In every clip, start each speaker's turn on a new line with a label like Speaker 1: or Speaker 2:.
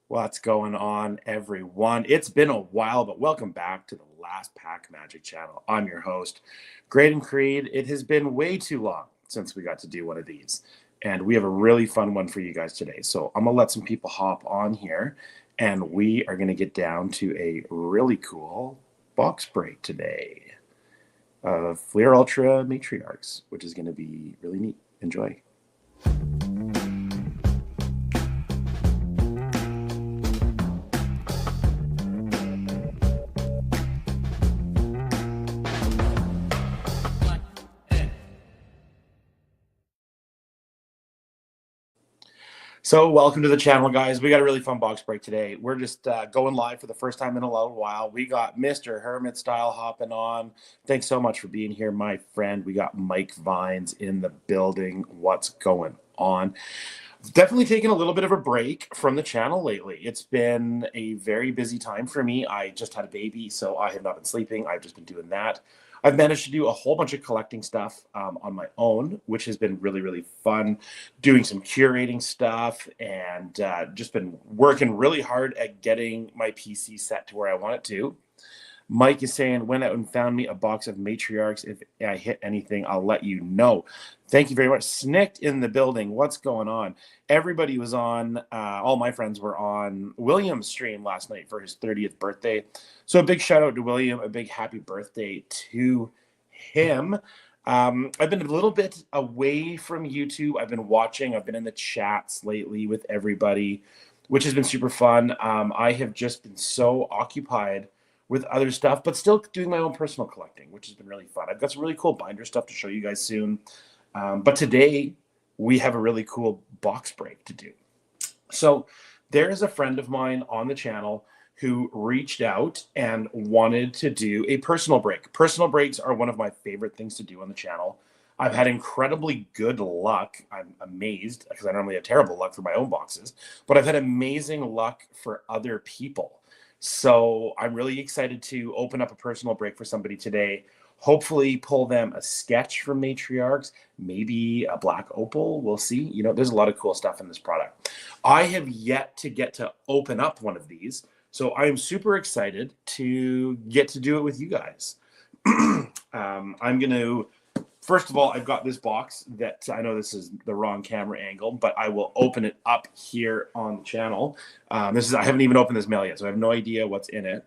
Speaker 1: What's going on, everyone? It's been a while, but welcome back to the LastPackMagik channel. I'm your host, Graydon Creed. It has been way too long since we got to do one of these, and we have a really fun one for you guys today. So I'm gonna let some people hop on here, and we are gonna get down to a really cool box break today of Fleer Ultra Matriarchs, which is gonna be really neat. Enjoy. So welcome to the channel, guys. We got a really fun box break today. We're just going live for the first time in a little while. We got Mr. Hermit Style hopping on. Thanks so much for being here, my friend. We got Mike Vines in the building. What's going on? Definitely taken a little bit of a break from the channel lately. It's been a very busy time for me. I just had a baby, so I have not been sleeping. I've just been doing that. I've managed to do a whole bunch of collecting stuff on my own, which has been really, really fun. Doing some curating stuff and just been working really hard at getting my PC set to where I want it to. Mike is saying, went out and found me a box of Matriarchs. If I hit anything, I'll let you know. Thank you very much. Snicked in the building. What's going on? Everybody was on, all my friends were on William's stream last night for his 30th birthday. So a big shout out to William, a big happy birthday to him. I've been a little bit away from YouTube. I've been watching. I've been in the chats lately with everybody, which has been super fun. I have just been so occupied with other stuff, but still doing my own personal collecting, which has been really fun. I've got some really cool binder stuff to show you guys soon. But today we have a really cool box break to do. So there is a friend of mine on the channel who reached out and wanted to do a personal break. Personal breaks are one of my favorite things to do on the channel. I've had incredibly good luck. I'm amazed because I normally have terrible luck for my own boxes, but I've had amazing luck for other people. So I'm really excited to open up a personal break for somebody today. Hopefully pull them a sketch from Matriarchs, maybe a black opal. We'll see. You know, there's a lot of cool stuff in this product. I have yet to get to open up one of these, so I am super excited to get to do it with you guys. I'm going to, first of all, I've got this box that I know this is the wrong camera angle, but I will open it up here on the channel. I haven't even opened this mail yet, so I have no idea what's in it.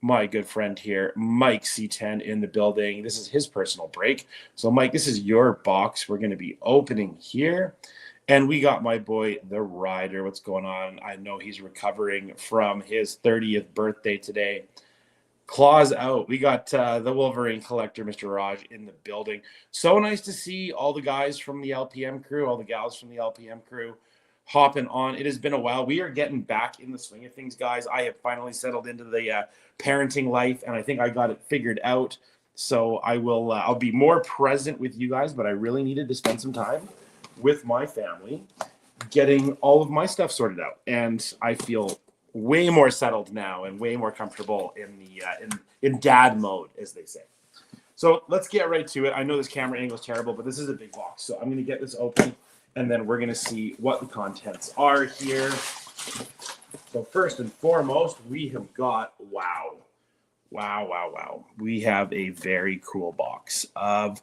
Speaker 1: My good friend here, Mike C10 in the building. This is his personal break. So Mike, this is your box. We're going to be opening here. And we got my boy, the Rider. What's going on? I know he's recovering from his 30th birthday today. Claws out. We got the Wolverine collector, Mr. Raj, in the building. So nice to see all the guys from the LPM crew, all the gals from the LPM crew hopping on. It has been a while. We are getting back in the swing of things, guys. I have finally settled into the parenting life, and I think I got it figured out. So I'll be more present with you guys, but I really needed to spend some time with my family getting all of my stuff sorted out. And I feel way more settled now and way more comfortable in the in dad mode, as they say. So let's get right to it. I know this camera angle is terrible, but this is a big box. So I'm going to get this open, and then we're going to see what the contents are here. So first and foremost, we have got, wow. We have a very cool box of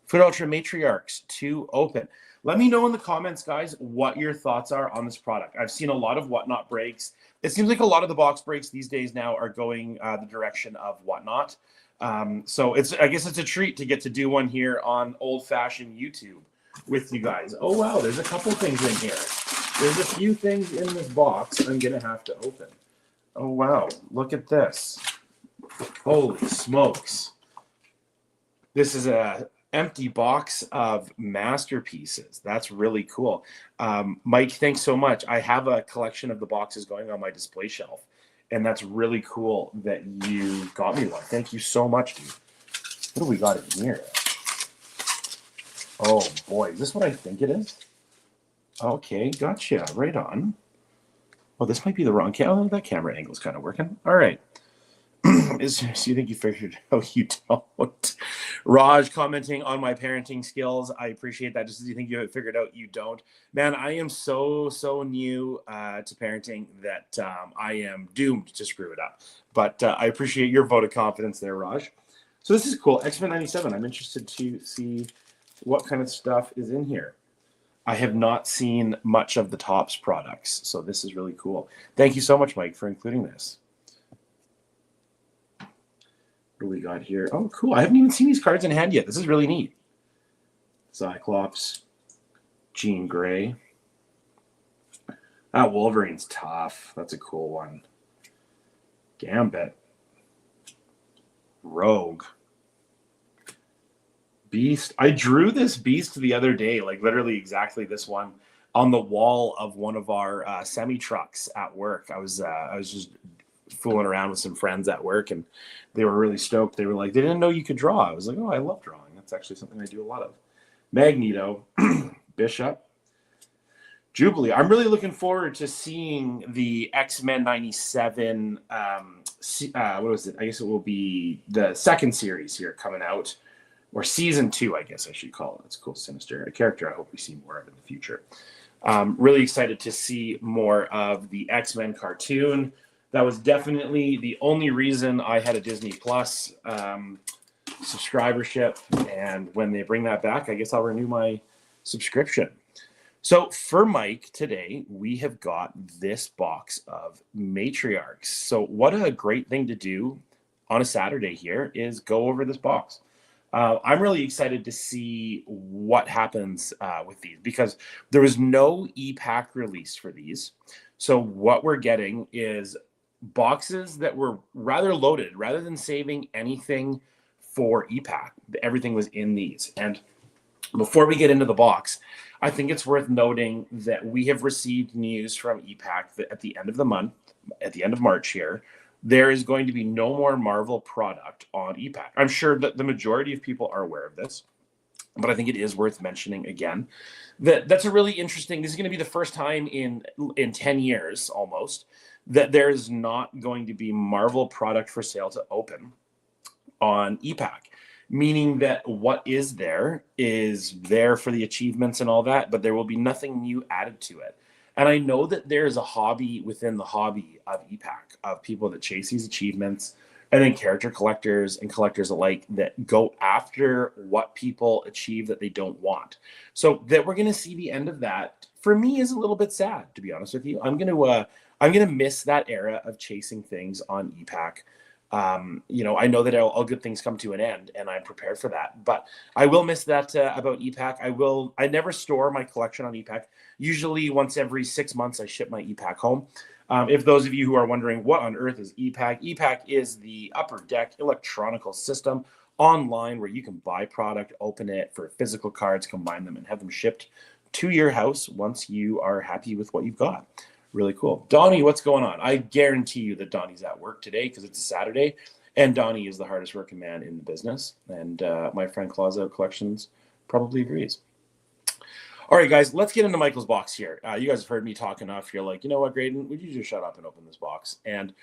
Speaker 1: Fleer Ultra Matriarchs to open. Let me know in the comments, guys, what your thoughts are on this product. I've seen a lot of Whatnot breaks. It seems like a lot of the box breaks these days now are going the direction of Whatnot. So I guess it's a treat to get to do one here on old-fashioned YouTube with you guys. Oh, wow, there's a couple things in here. There's a few things in this box I'm going to have to open. Oh, wow, look at this. Holy smokes. This is a empty box of masterpieces. That's really cool. Mike, thanks so much. I have a collection of the boxes going on my display shelf, and that's really cool that you got me one. Thank you so much, dude. What do we got in here? Oh boy, is this what I think it is? Okay, gotcha. Right on. Oh, this might be the wrong camera. Oh, that camera angle's kind of working. All right. So you think you figured out? You don't. Raj commenting on my parenting skills. I appreciate that. Just as you think you have it figured out, you don't. Man, I am so new to parenting that I am doomed to screw it up. But I appreciate your vote of confidence there, Raj. So this is cool. X-Men 97. I'm interested to see what kind of stuff is in here. I have not seen much of the Topps products, so this is really cool. Thank you so much, Mike, for including this. What do we got here? Oh, cool. I haven't even seen these cards in hand yet. This is really neat. Cyclops, Jean Grey. That Wolverine's tough. That's a cool one. Gambit. Rogue. Beast. I drew this Beast the other day, like literally exactly this one, on the wall of one of our semi trucks at work. I was just fooling around with some friends at work, and they were really stoked. They were like, they didn't know you could draw. I was like, oh, I love drawing. That's actually something I do a lot of. Magneto, Bishop, Jubilee. I'm really looking forward to seeing the X-Men 97. What was it? I guess it will be the second series here coming out. Or season 2, I guess I should call it. It's a cool, Sinister, a character I hope we see more of in the future. Really excited to see more of the X-Men cartoon. That was definitely the only reason I had a Disney Plus subscribership. And when they bring that back, I guess I'll renew my subscription. So for Mike today, we have got this box of Matriarchs. So what a great thing to do on a Saturday here is go over this box. I'm really excited to see what happens with these because there was no e-pack release for these. So what we're getting is boxes that were rather loaded. Rather than saving anything for e-pack, everything was in these. And before we get into the box, I think it's worth noting that we have received news from e-pack that at the end of the month, at the end of March here, there is going to be no more Marvel product on e-pack. I'm sure that the majority of people are aware of this, but I think it is worth mentioning again that that's a really interesting. This is going to be the first time in 10 years almost that there is not going to be Marvel product for sale to open on e-pack, meaning that what is there for the achievements and all that, but there will be nothing new added to it. And I know that there is a hobby within the hobby of e-pack of people that chase these achievements and then character collectors and collectors alike that go after what people achieve that they don't want. So that we're going to see the end of that for me is a little bit sad, to be honest with you. I'm going to miss that era of chasing things on e-pack. I know that all good things come to an end and I'm prepared for that, but I will miss that about e-pack. I never store my collection on e-pack. Usually once every 6 months, I ship my e-pack home. If those of you who are wondering what on earth is e-pack, e-pack is the Upper Deck electronical system online where you can buy product, open it for physical cards, combine them and have them shipped to your house once you are happy with what you've got. Really cool. Donnie, what's going on? I guarantee you that Donnie's at work today because it's a Saturday, and Donnie is the hardest working man in the business. And my friend Closeout Collections probably agrees. All right, guys, let's get into Michael's box here. You guys have heard me talk enough. You're like, you know what, Graydon? Would you just shut up and open this box? And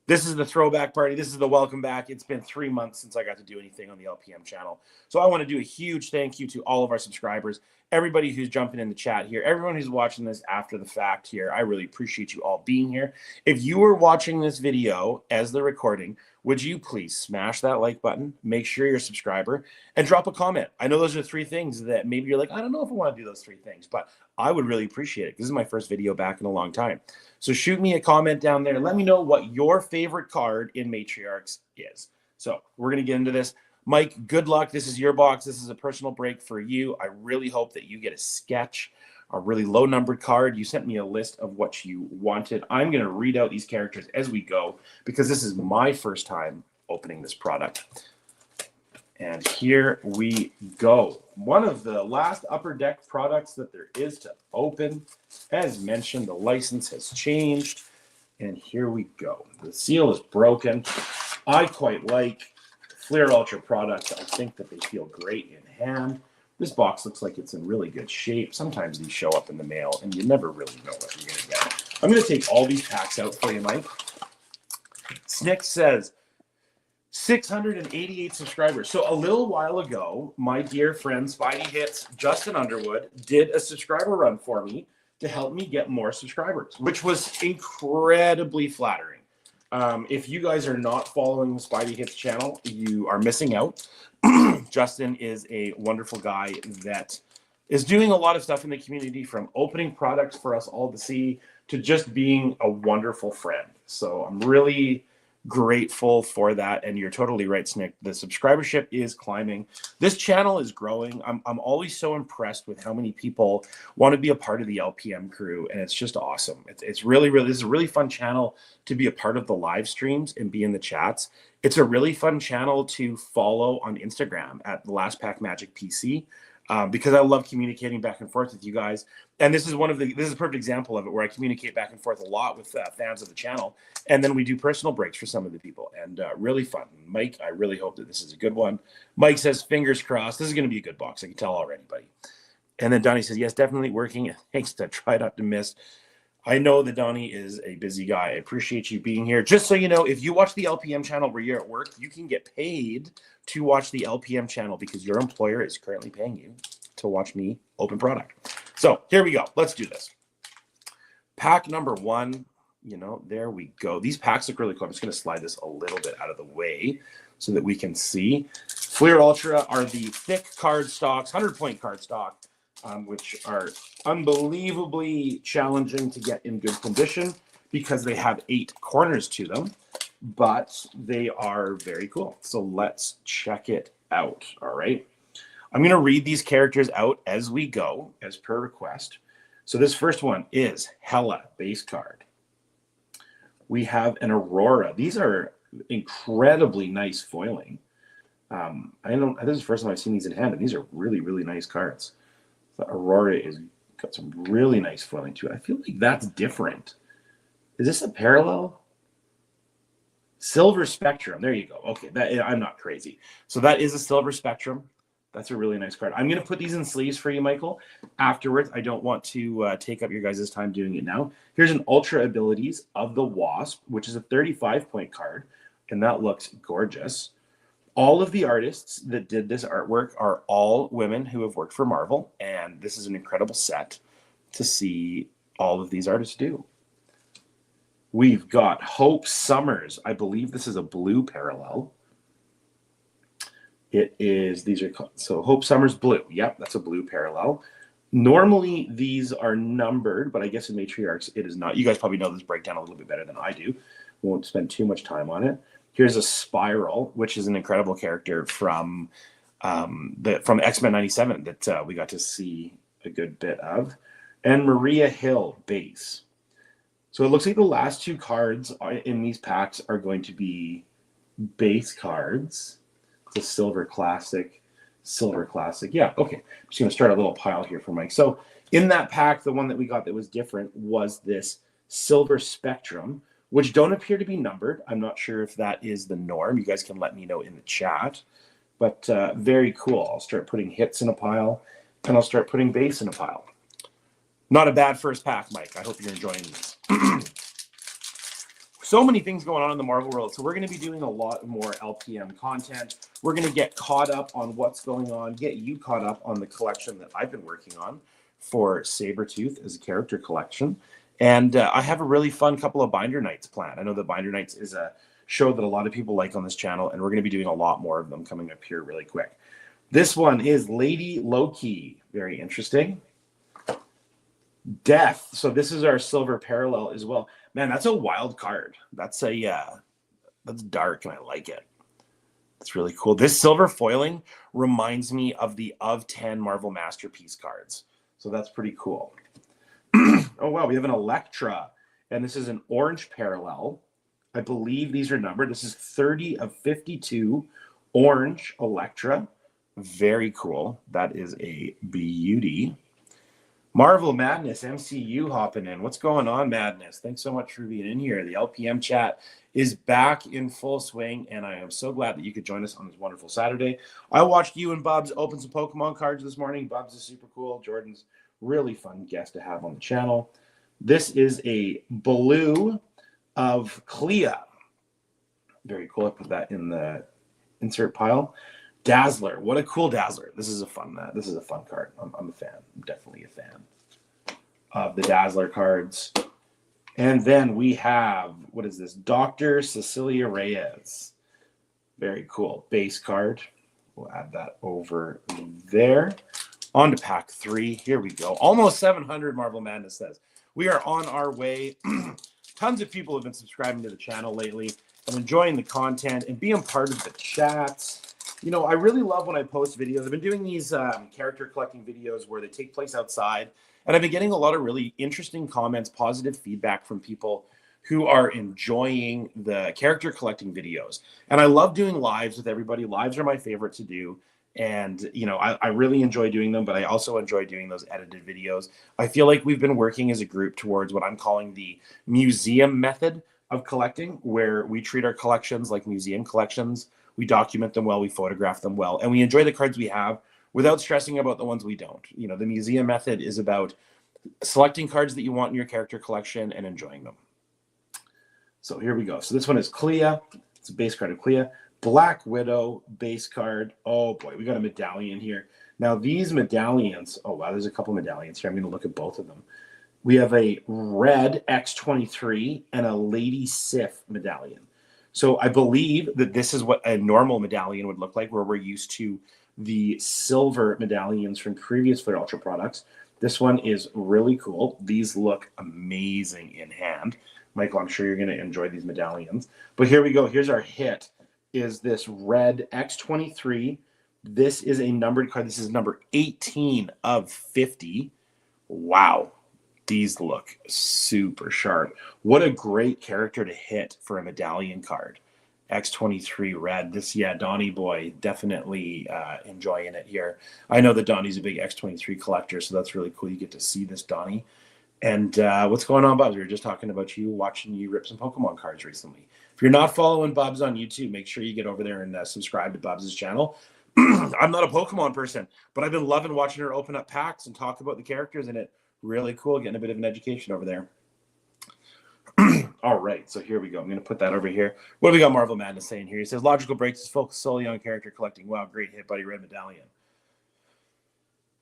Speaker 1: this is the throwback party. This is the welcome back. It's been 3 months since I got to do anything on the LPM channel. So I want to do a huge thank you to all of our subscribers, everybody who's jumping in the chat here, everyone who's watching this after the fact here. I really appreciate you all being here. If you were watching this video as the recording, would you please smash that like button, make sure you're a subscriber, and drop a comment. I know those are 3 things that maybe you're like, I don't know if I want to do those 3 things, but I would really appreciate it. This is my first video back in a long time. So shoot me a comment down there. Let me know what your favorite card in Matriarchs is. So we're going to get into this. Mike, good luck. This is your box. This is a personal break for you. I really hope that you get a sketch, a really low numbered card. You sent me a list of what you wanted. I'm going to read out these characters as we go because this is my first time opening this product. And here we go. One of the last Upper Deck products that there is to open. As mentioned, the license has changed. And here we go. The seal is broken. I quite like Fleer Ultra products. I think that they feel great in hand. This box looks like it's in really good shape. Sometimes these show up in the mail and you never really know what you're going to get. I'm going to take all these packs out for you, Mike. Snick says, 688 subscribers. So a little while ago, my dear friend Spidey Hits Justin Underwood did a subscriber run for me to help me get more subscribers, which was incredibly flattering. If you guys are not following the Spidey Hits channel, you are missing out. Justin is a wonderful guy that is doing a lot of stuff in the community, from opening products for us all to see to just being a wonderful friend. So I'm really grateful for that. And you're totally right, Snick. The subscribership is climbing. This channel is growing. I'm always so impressed with how many people want to be a part of the LPM crew, and it's just awesome. It's really, this is a really fun channel to be a part of the live streams and be in the chats. It's a really fun channel to follow on Instagram at LastPackMagik PC. Because I love communicating back and forth with you guys. And this is this is a perfect example of it, where I communicate back and forth a lot with fans of the channel. And then we do personal breaks for some of the people, and really fun. Mike, I really hope that this is a good one. Mike says, fingers crossed. This is going to be a good box. I can tell already, buddy. And then Donnie says, yes, definitely working. Thanks to Tried Optimist. I know that Donnie is a busy guy. I appreciate you being here. Just so you know, if you watch the LPM channel where you're at work, you can get paid to watch the LPM channel because your employer is currently paying you to watch me open product. So here we go. Let's do this. Pack number one. There we go. These packs look really cool. I'm just going to slide this a little bit out of the way so that we can see. Fleer Ultra are the thick card stocks, 100-point card stock, which are unbelievably challenging to get in good condition because they have 8 corners to them, but they are very cool. So let's check it out. All right. I'm going to read these characters out as we go, as per request. So this first one is Hela, base card. We have an Aurora. These are incredibly nice foiling. This is the first time I've seen these in hand, and these are really, really nice cards. The Aurora is got some really nice foiling to it. I feel like that's different. Is this a parallel? Silver Spectrum. There you go. Okay, I'm not crazy. So that is a Silver Spectrum. That's a really nice card. I'm going to put these in sleeves for you, Michael, afterwards. I don't want to take up your guys' time doing it now. Here's an Ultra Abilities of the Wasp, which is a 35-point card, and that looks gorgeous. All of the artists that did this artwork are all women who have worked for Marvel, and this is an incredible set to see all of these artists do. We've got Hope Summers. I believe this is a blue parallel. So Hope Summers blue. Yep, that's a blue parallel. Normally these are numbered, but I guess in Matriarchs it is not. You guys probably know this breakdown a little bit better than I do. Won't spend too much time on it. Here's a Spiral, which is an incredible character from X-Men 97 that we got to see a good bit of. And Maria Hill, base. So it looks like the last 2 cards in these packs are going to be base cards. The Silver Classic. Yeah, okay. I'm just going to start a little pile here for Mike. So in that pack, the one that we got that was different was this Silver Spectrum, which don't appear to be numbered. I'm not sure if that is the norm. You guys can let me know in the chat. But very cool. I'll start putting hits in a pile, and I'll start putting base in a pile. Not a bad first pack, Mike. I hope you're enjoying these. So many things going on in the Marvel world. So we're going to be doing a lot more LPM content. We're going to get caught up on what's going on, get you caught up on the collection that I've been working on for Sabretooth as a character collection. And I have a really fun couple of Binder Nights planned. I know that Binder Nights is a show that a lot of people like on this channel, and we're going to be doing a lot more of them coming up here really quick. This one is Lady Loki. Very interesting. Death. So this is our silver parallel as well. Man, that's a wild card. That's dark, and I like it. It's really cool. This silver foiling reminds me of the of 10 Marvel Masterpiece cards. So that's pretty cool. Oh, wow. We have an Elektra, and this is an orange parallel. I believe these are numbered. This is 30 of 52 orange Elektra. Very cool. That is a beauty. Marvel Madness, MCU hopping in. What's going on, Madness? Thanks so much for being in here. The LPM chat is back in full swing, and I am so glad that you could join us on this wonderful Saturday. I watched you and Bubs open some Pokemon cards this morning. Bubs is super cool. Jordan's really fun guest to have on the channel. This is a blue of Clea. Very cool. I put that in the insert pile. Dazzler. What a cool Dazzler. This is a fun card. I'm a fan. I'm definitely a fan of the Dazzler cards. And then we have, what is this? Dr. Cecilia Reyes. Very cool. Base card. We'll add that over there. On to pack 3. Here we go. Almost 700, Marvel Madness says. We are on our way. Tons of people have been subscribing to the channel lately and enjoying the content and being part of the chats. You know, I really love when I post videos. I've been doing these character collecting videos where they take place outside. And I've been getting a lot of really interesting comments, positive feedback from people who are enjoying the character collecting videos. And I love doing lives with everybody. Lives are my favorite to do. And, you know, I really enjoy doing them, but I also enjoy doing those edited videos. I feel like we've been working as a group towards what I'm calling the museum method of collecting, where we treat our collections like museum collections. We document them well, we photograph them well, and we enjoy the cards we have without stressing about the ones we don't. You know, the museum method is about selecting cards that you want in your character collection and enjoying them. So here we go. So this one is Clea. It's a base card of Clea. Black Widow base card. Oh boy, we got a medallion here. Now these medallions, oh wow, there's a couple medallions here. I'm going to look at both of them. We have a red X-23 and a Lady Sif medallion. So I believe that this is what a normal medallion would look like, where we're used to the silver medallions from previous Flair Ultra products. This one is really cool. These look amazing in hand. Michael, I'm sure you're going to enjoy these medallions. But here we go. Here's our hit. Is this red X-23. This is a numbered card. This is number 18 of 50. Wow. These look super sharp. What a great character to hit for a medallion card. X-23 red. This, yeah, Donnie boy, definitely enjoying it here. I know that Donnie's a big X-23 collector, so that's really cool. You get to see this, Donnie. And what's going on, Bubs? We were just talking about you, watching you rip some Pokemon cards recently. If you're not following Bubs on YouTube, make sure you get over there and subscribe to Bubs' channel. I'm not a Pokemon person, but I've been loving watching her open up packs and talk about the characters in it. Really cool, getting a bit of an education over there. All right, so here we go. I'm going to put that over here. What do we got Marvel Madness saying here? He says, Logical Breaks is focused solely on character collecting. Wow, great hit, buddy. Red medallion.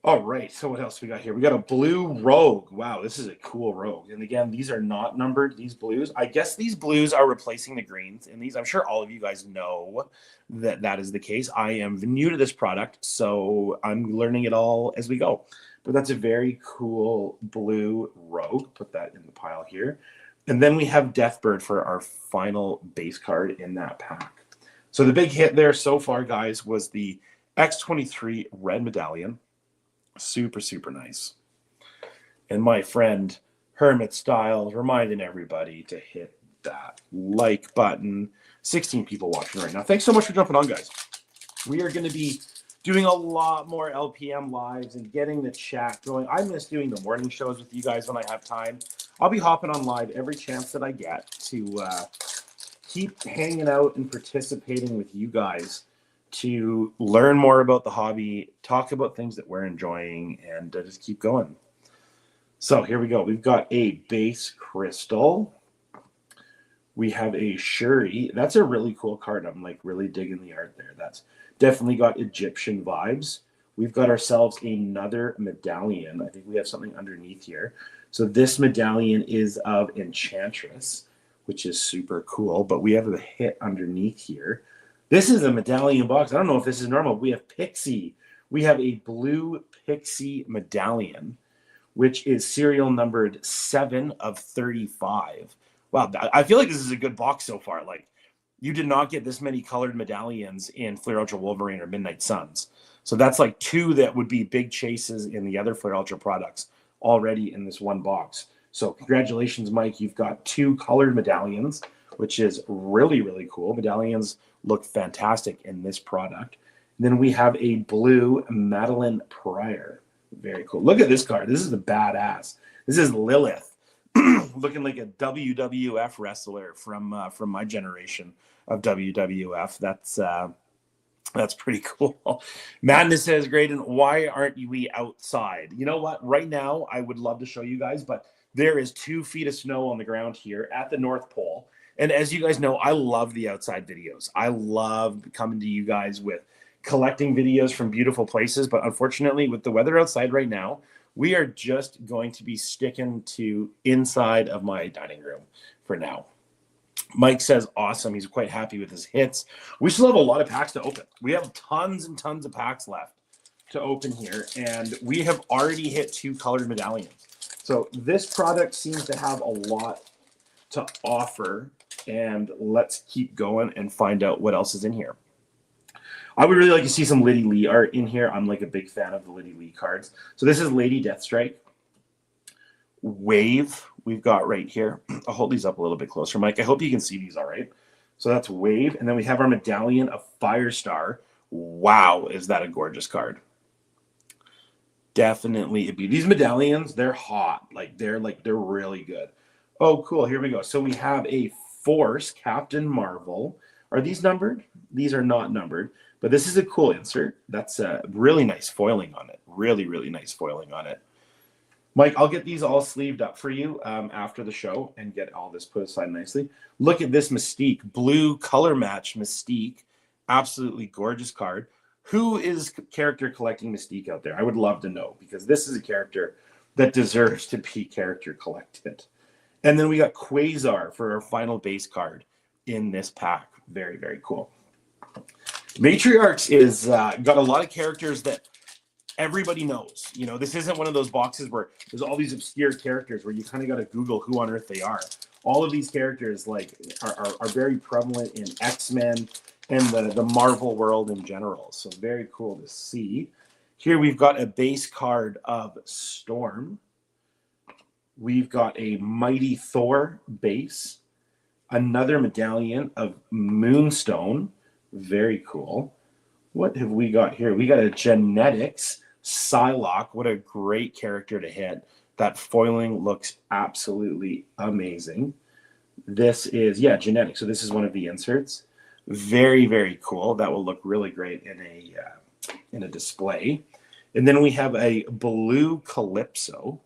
Speaker 1: All right, so what else we got here? We got a blue rogue. Wow, this is a cool rogue. And again, these are not numbered, these blues. I guess these blues are replacing the greens in these. I'm sure all of you guys know that that is the case. I am new to this product, so I'm learning it all as we go. But that's a very cool blue rogue. Put that in the pile here. And then we have Deathbird for our final base card in that pack. So the big hit there so far, guys, was the X-23 red medallion. Super, super nice. And my friend Hermit Styles reminding everybody to hit that like button. 16 people watching right now. Thanks so much for jumping on, guys. We are going to be doing a lot more LPM lives and getting the chat going. I miss doing the morning shows with you guys when I have time. I'll be hopping on live every chance that I get to keep hanging out and participating with you guys, to learn more about the hobby, talk about things that we're enjoying, and just keep going. So here we go. We've got a base crystal. We have a Shuri. That's a really cool card. I'm like really digging the art there. That's definitely got Egyptian vibes. We've got ourselves another medallion. I think we have something underneath here. So this medallion is of Enchantress, which is super cool, but we have a hit underneath here. This is a medallion box. I don't know if this is normal. We have Pixie. We have a blue Pixie medallion, which is serial numbered 7 of 35. Wow, I feel like this is a good box so far. Like, you did not get this many colored medallions in Flair Ultra Wolverine or Midnight Suns. So that's like 2 that would be big chases in the other Flair Ultra products already in this one box. So congratulations, Mike. You've got 2 colored medallions, which is really, really cool. Medallions look fantastic in this product. And then we have a blue Madeline Pryor. Very cool. Look at this card. This is a badass. This is Lilith, looking like a WWF wrestler from my generation of WWF. That's pretty cool. Madness says, Graydon, why aren't we outside? You know what? Right now, I would love to show you guys, but there is 2 feet of snow on the ground here at the North Pole. And as you guys know, I love the outside videos. I love coming to you guys with collecting videos from beautiful places. But unfortunately, with the weather outside right now, we are just going to be sticking to inside of my dining room for now. Mike says, awesome. He's quite happy with his hits. We still have a lot of packs to open. We have tons and tons of packs left to open here. And we have already hit 2 colored medallions. So this product seems to have a lot to offer. And let's keep going and find out what else is in here. I would really like to see some Liddy Lee art in here. I'm like a big fan of the Liddy Lee cards. So this is Lady Deathstrike. Wave we've got right here. I'll hold these up a little bit closer, Mike. I hope you can see these all right. So that's Wave. And then we have our medallion of Firestar. Wow, is that a gorgeous card? Definitely a beauty. These medallions, they're hot. They're really good. Oh, cool. Here we go. So we have a Force Captain Marvel. Are these numbered? These are not numbered, but this is a cool insert. That's a really nice foiling on it. Really, really nice foiling on it. Mike, I'll get these all sleeved up for you after the show and get all this put aside nicely. Look at this Mystique, blue color match Mystique. Absolutely gorgeous card. Who is character collecting Mystique out there? I would love to know, because this is a character that deserves to be character collected. And then we got Quasar for our final base card in this pack. Very, very cool. Matriarchs is got a lot of characters that everybody knows. You know, this isn't one of those boxes where there's all these obscure characters where you kind of got to Google who on earth they are. All of these characters are very prevalent in X-Men and the Marvel world in general. So very cool to see. Here we've got a base card of Storm. We've got a Mighty Thor base. Another medallion of Moonstone. Very cool. What have we got here? We got a Genetics Psylocke. What a great character to hit. That foiling looks absolutely amazing. This is, Genetics. So this is one of the inserts. Very, very cool. That will look really great in a display. And then we have a blue Calypso.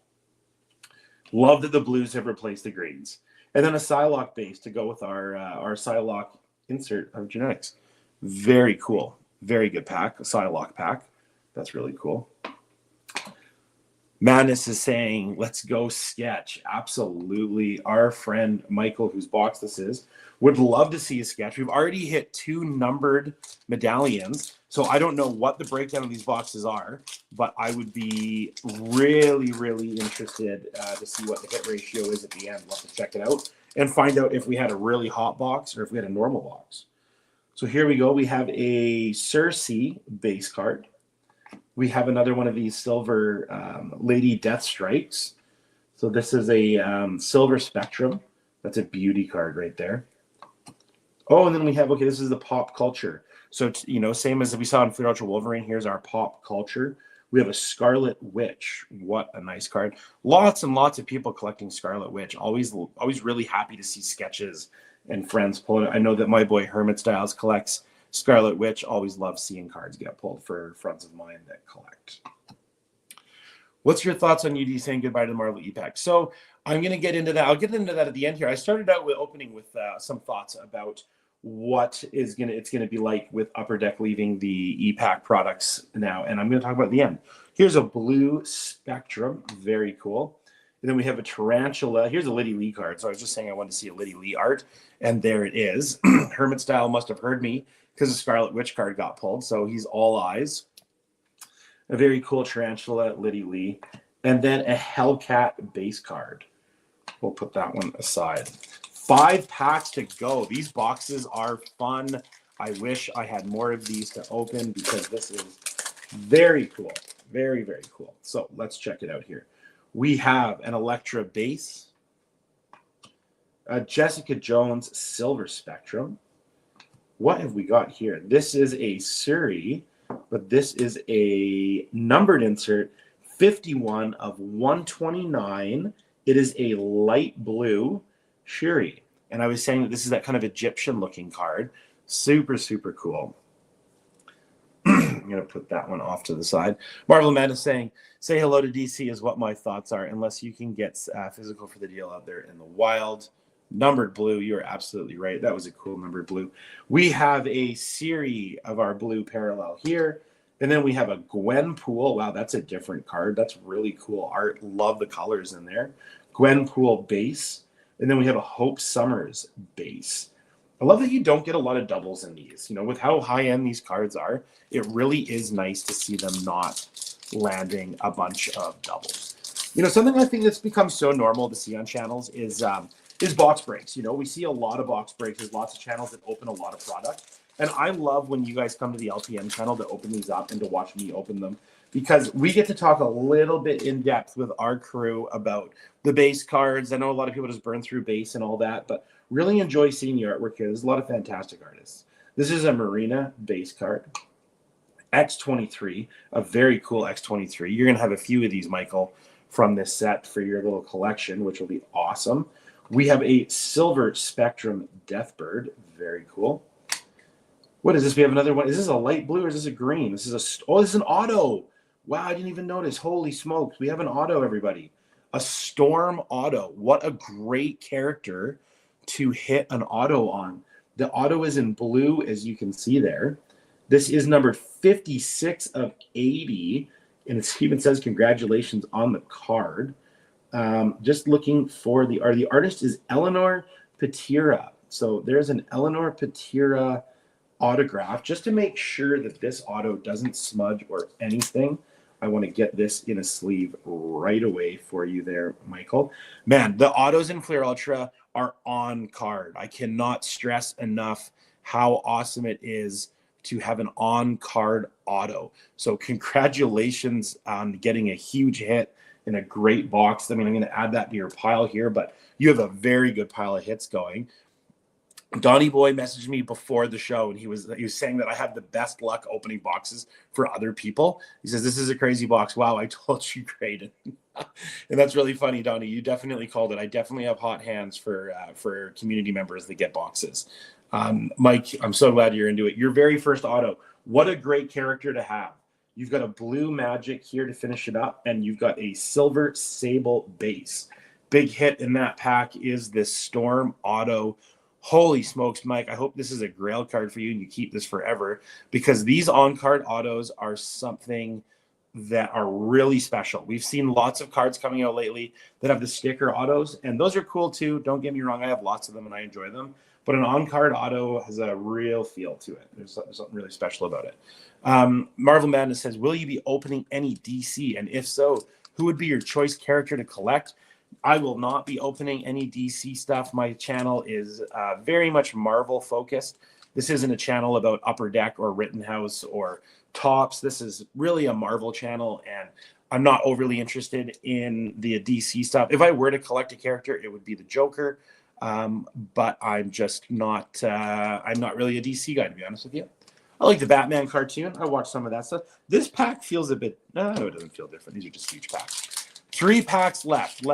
Speaker 1: Love that the blues have replaced the greens. And then a Psylocke base to go with our Psylocke insert of Genetics. Very cool. Very good pack, a Psylocke pack. That's really cool. Madness is saying, let's go sketch. Absolutely. Our friend Michael, whose box this is, would love to see a sketch. We've already hit 2 numbered medallions. So I don't know what the breakdown of these boxes are, but I would be really, really interested to see what the hit ratio is at the end. We'll have to check it out and find out if we had a really hot box or if we had a normal box. So here we go. We have a Cersei base card. We have another one of these silver Lady Deathstrikes. So this is a Silver Spectrum. That's a beauty card right there. Oh, and then we have, okay, this is the pop culture. So, same as we saw in Fear Ultra Wolverine, here's our pop culture. We have a Scarlet Witch. What a nice card. Lots and lots of people collecting Scarlet Witch. Always really happy to see sketches and friends pull it. I know that my boy Hermit Styles collects Scarlet Witch. Always love seeing cards get pulled for friends of mine that collect. What's your thoughts on UD saying goodbye to the Marvel E-Pack? So I'm going to get into that. I'll get into that at the end here. I started out with opening with some thoughts about what it's going to be like with Upper Deck leaving the E-Pack products now, and I'm going to talk about the end. Here's a blue Spectrum, very cool. And then we have a Tarantula. Here's a Liddy Lee card. So I was just saying I wanted to see a Liddy Lee art, and there it is. Hermit Style must have heard me because the Scarlet Witch card got pulled, so he's all eyes. A very cool Tarantula, Liddy Lee, and then a Hellcat base card. We'll put that one aside. 5 packs to go. These boxes are fun. I wish I had more of these to open because this is very cool. Very, very cool. So let's check it out here. We have an Elektra base, a Jessica Jones Silver Spectrum. What have we got here? This is a Suri, but this is a numbered insert, 51 of 129. It is a light blue Shuri. And I was saying that this is that kind of Egyptian looking card. Super, super cool. I'm going to put that one off to the side. Marvel Amanda saying, say hello to DC is what my thoughts are, unless you can get physical for the deal out there in the wild. Numbered blue, you're absolutely right. That was a cool numbered blue. We have a series of our blue parallel here. And then we have a Gwenpool. Wow, that's a different card. That's really cool art. Love the colors in there. Gwenpool base. And then we have a Hope Summers base. I love that you don't get a lot of doubles in these. You know, with how high-end these cards are, it really is nice to see them not landing a bunch of doubles. You know, something I think that's become so normal to see on channels is box breaks. You know, we see a lot of box breaks. There's lots of channels that open a lot of product. And I love when you guys come to the LPM channel to open these up and to watch me open them, because we get to talk a little bit in depth with our crew about the base cards. I know a lot of people just burn through base and all that, but really enjoy seeing the artwork here. There's a lot of fantastic artists. This is a Marina base card. X23, a very cool X23. You're going to have a few of these, Michael, from this set for your little collection, which will be awesome. We have a Silver Spectrum Deathbird. Very cool. What is this? We have another one. Is this a light blue or is this a green? This is this is an auto. Wow, I didn't even notice. Holy smokes. We have an auto, everybody. A Storm auto. What a great character to hit an auto on. The auto is in blue, as you can see there. This is number 56 of 80. And it even says congratulations on the card. Just looking for the artist is Eleanor Patira. So there's an Eleanor Patira autograph. Just to make sure that this auto doesn't smudge or anything, I want to get this in a sleeve right away for you there, Michael. Man, the autos in Fleer Ultra are on card. I cannot stress enough how awesome it is to have an on-card auto. So congratulations on getting a huge hit in a great box. I mean, I'm going to add that to your pile here, but you have a very good pile of hits going. Donnie Boy messaged me before the show, and he was saying that I have the best luck opening boxes for other people. He says, this is a crazy box. Wow, I told you, Graydon. And that's really funny, Donnie. You definitely called it. I definitely have hot hands for community members that get boxes. Mike, I'm so glad you're into it. Your very first auto. What a great character to have. You've got a blue magic here to finish it up, and you've got a silver sable base. Big hit in that pack is this Storm auto. Holy smokes, Mike. I hope this is a grail card for you and you keep this forever, because these on-card autos are something that are really special. We've seen lots of cards coming out lately that have the sticker autos, and those are cool too. Don't get me wrong. I have lots of them and I enjoy them. But an on-card auto has a real feel to it. There's something really special about it. Marvel Madness says, will you be opening any DC? And if so, who would be your choice character to collect? I will not be opening any DC stuff. My channel is very much Marvel focused. This isn't a channel about Upper Deck or Rittenhouse or Tops. This is really a Marvel channel, and I'm not overly interested in the DC stuff. If I were to collect a character, it would be the Joker. But I'm just not, I'm not really a DC guy, to be honest with you. I like the Batman cartoon. I watch some of that stuff. This pack feels a bit, no, it doesn't feel different. These are just huge packs. 3 packs left.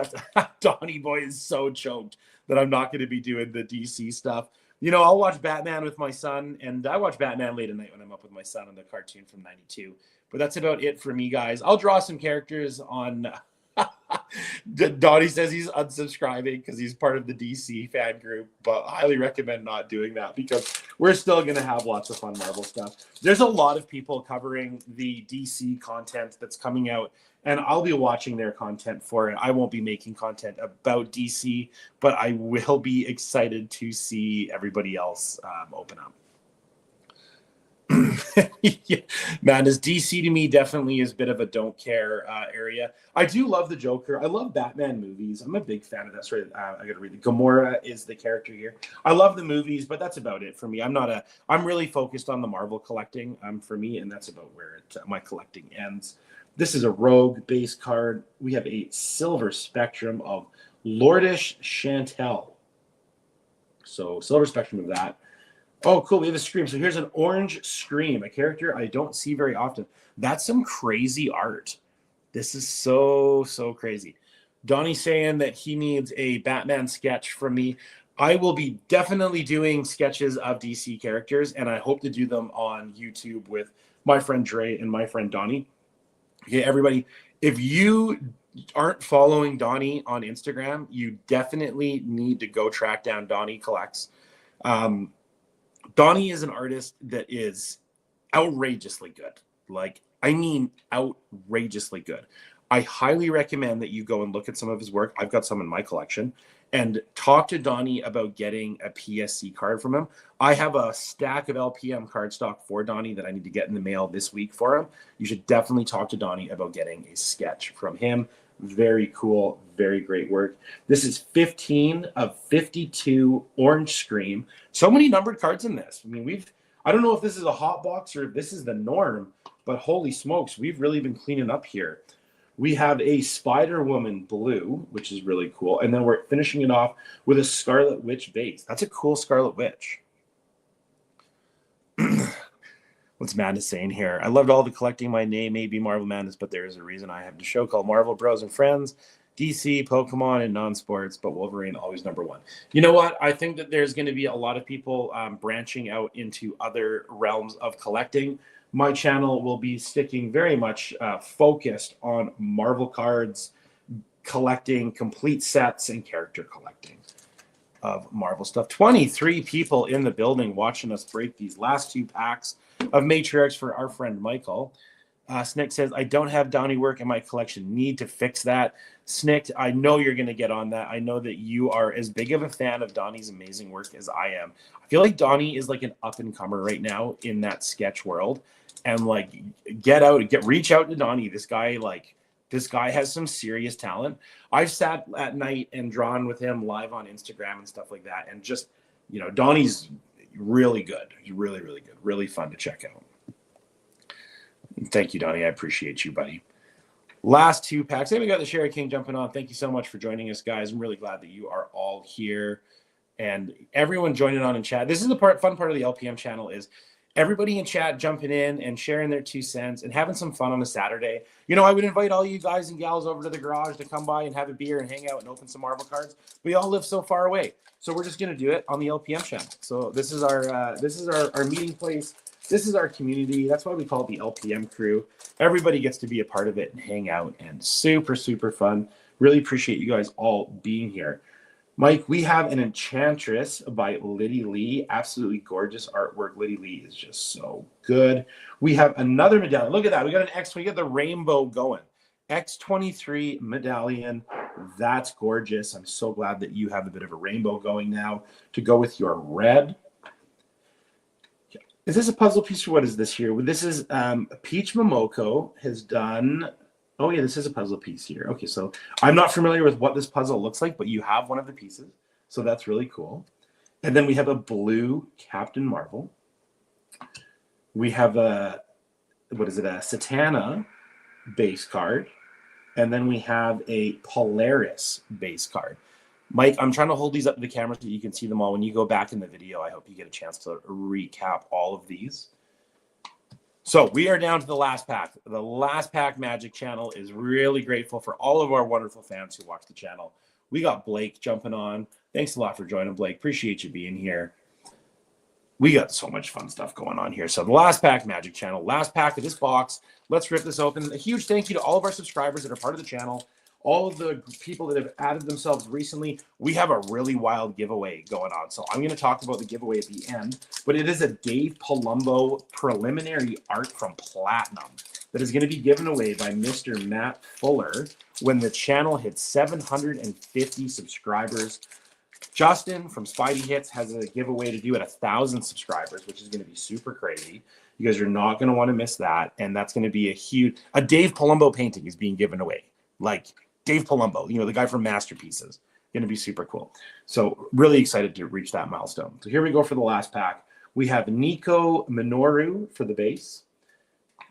Speaker 1: Donnie Boy is so choked that I'm not going to be doing the DC stuff. You know, I'll watch Batman with my son, and I watch Batman late at night when I'm up with my son on the cartoon from '92. But that's about it for me, guys. I'll draw some characters on. Donnie says he's unsubscribing because he's part of the DC fan group, but I highly recommend not doing that because we're still going to have lots of fun Marvel stuff. There's a lot of people covering the DC content that's coming out, and I'll be watching their content for it. I won't be making content about DC, but I will be excited to see everybody else open up. Yeah. Man, this DC to me definitely is a bit of a don't care area. I do love the Joker. I love Batman movies. I'm a big fan of that. Sorry, I got to read it. Gamora is the character here. I love the movies, but that's about it for me. I'm really focused on the Marvel collecting for me, and that's about where my collecting ends. This is a Rogue base card. We have a Silver Spectrum of Lordish Chantel. So Silver Spectrum of that. Oh, cool. We have a Scream. So here's an orange Scream, a character I don't see very often. That's some crazy art. This is so crazy. Donnie's saying that he needs a Batman sketch from me. I will be definitely doing sketches of DC characters, and I hope to do them on YouTube with my friend Dre and my friend Donnie. Okay, everybody, if you aren't following Donnie on Instagram, you definitely need to go track down Donnie Collects. Donnie is an artist that is outrageously good. Like, I mean, outrageously good. I highly recommend that you go and look at some of his work. I've got some in my collection. And talk to Donnie about getting a PSC card from him. I have a stack of LPM cardstock for Donnie that I need to get in the mail this week for him. You should definitely talk to Donnie about getting a sketch from him. Very cool, very great work. This is 15 of 52 Orange Scream. So many numbered cards in this. I mean, I don't know if this is a hot box or if this is the norm, but holy smokes, we've really been cleaning up here. We have a Spider Woman blue, which is really cool. And then we're finishing it off with a Scarlet Witch base. That's a cool Scarlet Witch. What's Madness saying here? I loved all the collecting. My name may be Marvel Madness, but there is a reason I have the show called Marvel Bros and Friends. DC, Pokemon, and non-sports, but Wolverine always number one. You know what? I think that there's going to be a lot of people branching out into other realms of collecting. My channel will be sticking very much focused on Marvel cards, collecting complete sets, and character collecting of Marvel stuff. 23 people in the building watching us break these last 2 packs of Matriarchs for our friend Michael. Snick says, I don't have Donnie work in my collection. Need to fix that. Snick, I know you're going to get on that. I know that you are as big of a fan of Donnie's amazing work as I am. I feel like Donnie is like an up-and-comer right now in that sketch world. And like, reach out to Donnie. This guy has some serious talent. I've sat at night and drawn with him live on Instagram and stuff like that. And just, Donnie's really good. He's really, really good. Really fun to check out. Thank you, Donnie. I appreciate you, buddy. Last 2 packs. Hey, we got the Sherry King jumping on. Thank you so much for joining us, guys. I'm really glad that you are all here. And everyone joining on in chat. This is the fun part of the LPM channel is everybody in chat jumping in and sharing their 2 cents and having some fun on a Saturday. I would invite all you guys and gals over to the garage to come by and have a beer and hang out and open some Marvel cards. We all live so far away. So we're just going to do it on the LPM channel. So this is our meeting place. This is our community. That's why we call it the LPM crew. Everybody gets to be a part of it and hang out, and super, super fun. Really appreciate you guys all being here. Mike, we have an Enchantress by Liddy Lee. Absolutely gorgeous artwork. Liddy Lee is just so good. We have another medallion. Look at that. We got an X. We got the rainbow going. X23 medallion. That's gorgeous. I'm so glad that you have a bit of a rainbow going now to go with your red. Is this a puzzle piece or what is this here? This is Peach Momoko has done. Oh, yeah, this is a puzzle piece here. Okay, so I'm not familiar with what this puzzle looks like, but you have one of the pieces. So that's really cool. And then we have a blue Captain Marvel. We have a Satana base card. And then we have a Polaris base card. Mike, I'm trying to hold these up to the camera so you can see them all. When you go back in the video, I hope you get a chance to recap all of these. So we are down to the last pack. The LastPackMagik channel is really grateful for all of our wonderful fans who watch the channel. We got Blake jumping on. Thanks a lot for joining, Blake. Appreciate you being here. We got so much fun stuff going on here. So the LastPackMagik channel, last pack of this box. Let's rip this open. A huge thank you to all of our subscribers that are part of the channel. All of the people that have added themselves recently. We have a really wild giveaway going on. So I'm going to talk about the giveaway at the end. But it is a Dave Palumbo preliminary art from Platinum that is going to be given away by Mr. Matt Fuller when the channel hits 750 subscribers. Justin from Spidey Hits has a giveaway to do at 1,000 subscribers, which is going to be super crazy. You guys are not going to want to miss that. And that's going to be a Dave Palumbo painting is being given away. Like Dave Palumbo, the guy from Masterpieces. Going to be super cool. So really excited to reach that milestone. So here we go for the last pack. We have Nico Minoru for the base.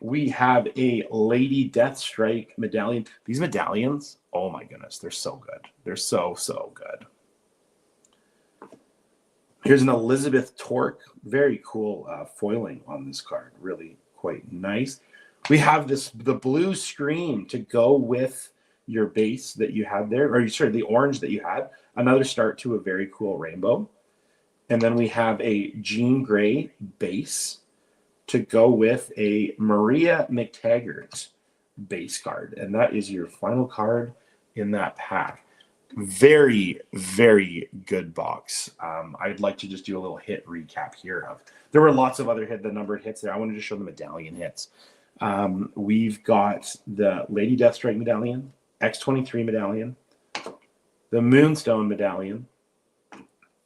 Speaker 1: We have a Lady Deathstrike medallion. These medallions, oh my goodness, they're so good. They're so, so good. Here's an Elizabeth Torque. Very cool foiling on this card. Really quite nice. We have the blue Scream to go with your base that you had there, or sorry, the orange that you had. Another start to a very cool rainbow. And then we have a Jean Grey base to go with a Maria McTaggart base card. And that is your final card in that pack. Very, very good box. I'd like to just do a little hit recap here. There were lots of other the numbered hits there. I wanted to show the medallion hits. We've got the Lady Deathstrike medallion, X-23 medallion, the Moonstone medallion,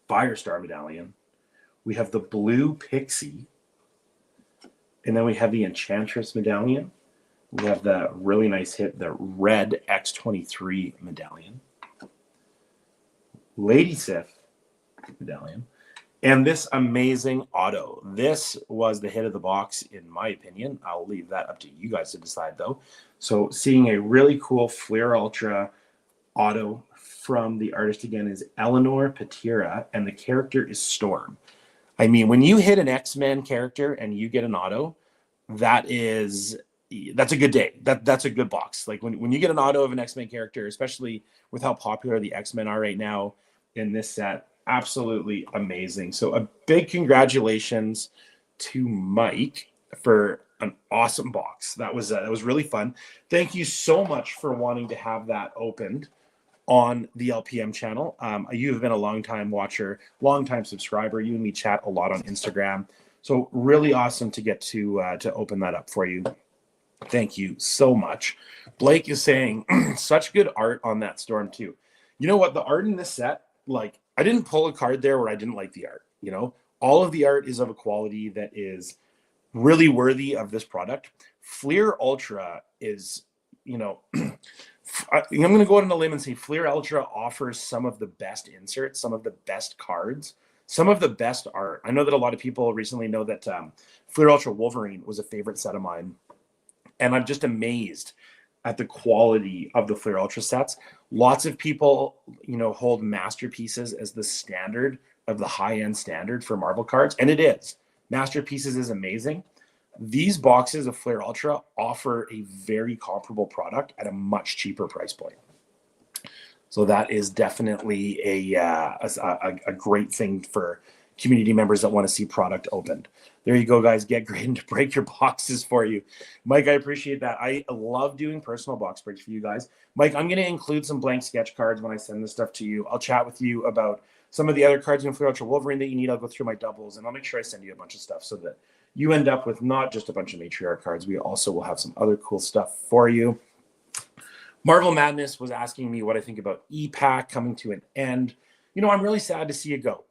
Speaker 1: Firestar medallion. We have the Blue Pixie, and then we have the Enchantress medallion. We have the really nice hit, the red X-23 medallion, Lady Sif medallion, and this amazing auto. This was the hit of the box, in my opinion. I'll leave that up to you guys to decide, though. So seeing a really cool Fleer Ultra auto from the artist again is Eleanor Patira, and the character is Storm. I mean, when you hit an X-Men character and you get an auto, that's a good day. That's a good box. Like when you get an auto of an X-Men character, especially with how popular the X-Men are right now in this set, absolutely amazing. So a big congratulations to Mike for an awesome box. That was really fun. Thank you so much for wanting to have that opened on the LPM channel. You have been a long-time watcher, long-time subscriber. You and me chat a lot on Instagram. So really awesome to get to open that up for you. Thank you so much. Blake is saying such good art on that Storm too. You know what? The art in this set, like, I didn't pull a card there where I didn't like the art. You know, all of the art is of a quality that is really worthy of this product. Fleer Ultra is, you know, I'm going to go out on a limb and say Fleer Ultra offers some of the best inserts, some of the best cards, some of the best art. I know that a lot of people recently know that Fleer Ultra Wolverine was a favorite set of mine. And I'm just amazed at the quality of the Fleer Ultra sets. Lots of people, you know, hold Masterpieces as the standard of the high-end standard for Marvel cards. And it is. Masterpieces is amazing. These boxes of Fleer Ultra offer a very comparable product at a much cheaper price point. So that is definitely a great thing for community members that want to see product opened. There you go, guys. Get Graydon to break your boxes for you. Mike, I appreciate that. I love doing personal box breaks for you guys. Mike, I'm going to include some blank sketch cards when I send this stuff to you. I'll chat with you about some of the other cards in Fleer Ultra Wolverine that you need. I'll go through my doubles, and I'll make sure I send you a bunch of stuff so that you end up with not just a bunch of Matriarch cards. We also will have some other cool stuff for you. Marvel Madness was asking me what I think about E-Pack coming to an end. You know, I'm really sad to see it go.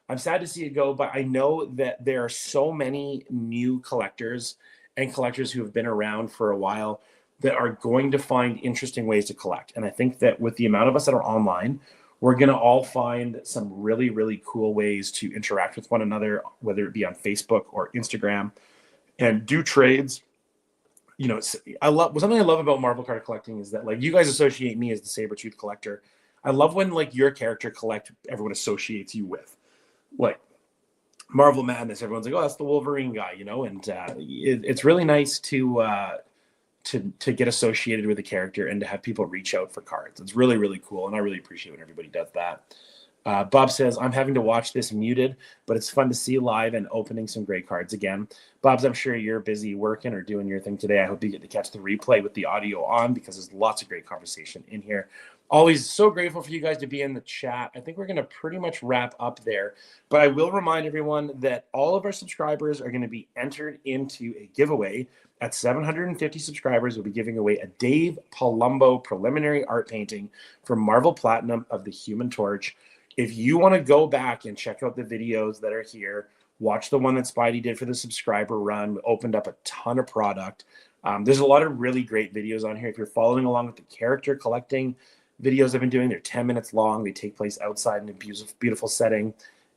Speaker 1: I'm sad to see it go, but I know that there are so many new collectors and collectors who have been around for a while that are going to find interesting ways to collect. And I think that with the amount of us that are online, we're going to all find some really, really cool ways to interact with one another, whether it be on Facebook or Instagram, and do trades. You know, something I love about Marvel card collecting is that, like, you guys associate me as the Sabretooth collector. I love when, like, your character collect everyone associates you with. Like Marvel Madness, everyone's like, oh, that's the Wolverine guy, you know, and it's really nice to get associated with a character and to have people reach out for cards. It's really, really cool, and I really appreciate when everybody does that. Bob says, I'm having to watch this muted, but it's fun to see live and opening some great cards again. Bob's, I'm sure you're busy working or doing your thing today. I hope you get to catch the replay with the audio on, because there's lots of great conversation in here. Always so grateful for you guys to be in the chat. I think we're going to pretty much wrap up there, but I will remind everyone that all of our subscribers are going to be entered into a giveaway. At 750 subscribers, we'll be giving away a Dave Palumbo preliminary art painting from Marvel Platinum of the Human Torch. If you want to go back and check out the videos that are here, watch the one that Spidey did for the subscriber run. We opened up a ton of product. There's a lot of really great videos on here. If you're following along with the character collecting videos I've been doing, they're 10 minutes long. They take place outside in a beautiful setting,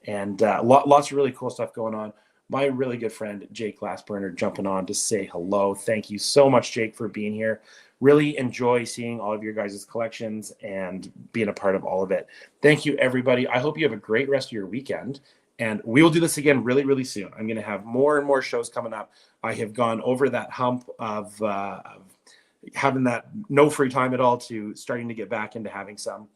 Speaker 1: and lots of really cool stuff going on. My really good friend, Jake Glassburner, jumping on to say hello. Thank you so much, Jake, for being here. Really enjoy seeing all of your guys' collections and being a part of all of it. Thank you, everybody. I hope you have a great rest of your weekend, and we will do this again really, really soon. I'm going to have more and more shows coming up. I have gone over that hump of having that no free time at all to starting to get back into having some.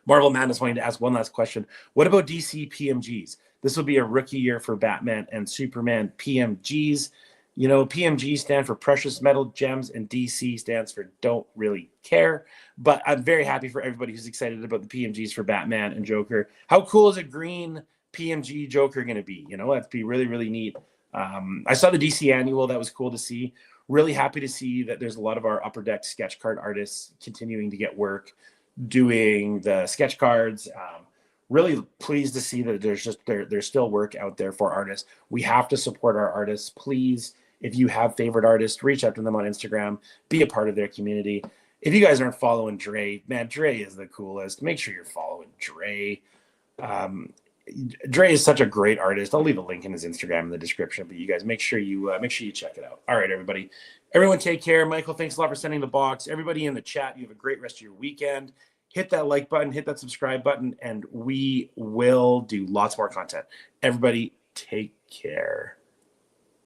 Speaker 1: Marvel Madness wanting to ask one last question. What about DC PMGs? This will be a rookie year for Batman and Superman PMGs. You know, PMG stand for precious metal gems, and DC stands for don't really care. But I'm very happy for everybody who's excited about the PMGs for Batman and Joker. How cool is a green PMG Joker going to be? You know, that'd be really, really neat. I saw the DC annual. That was cool to see. Really happy to see that there's a lot of our Upper Deck sketch card artists continuing to get work doing the sketch cards. Really pleased to see that there's still work out there for artists. We have to support our artists. Please, if you have favorite artists, reach out to them on Instagram, be a part of their community. If you guys aren't following Dre, man, Dre is the coolest. Make sure you're following Dre. Dre is such a great artist. I'll leave a link in his Instagram in the description, but you guys make sure you check it out. All right, everybody. Everyone take care. Michael, thanks a lot for sending the box. Everybody in the chat, you have a great rest of your weekend. Hit that like button, hit that subscribe button, and we will do lots more content. Everybody take care.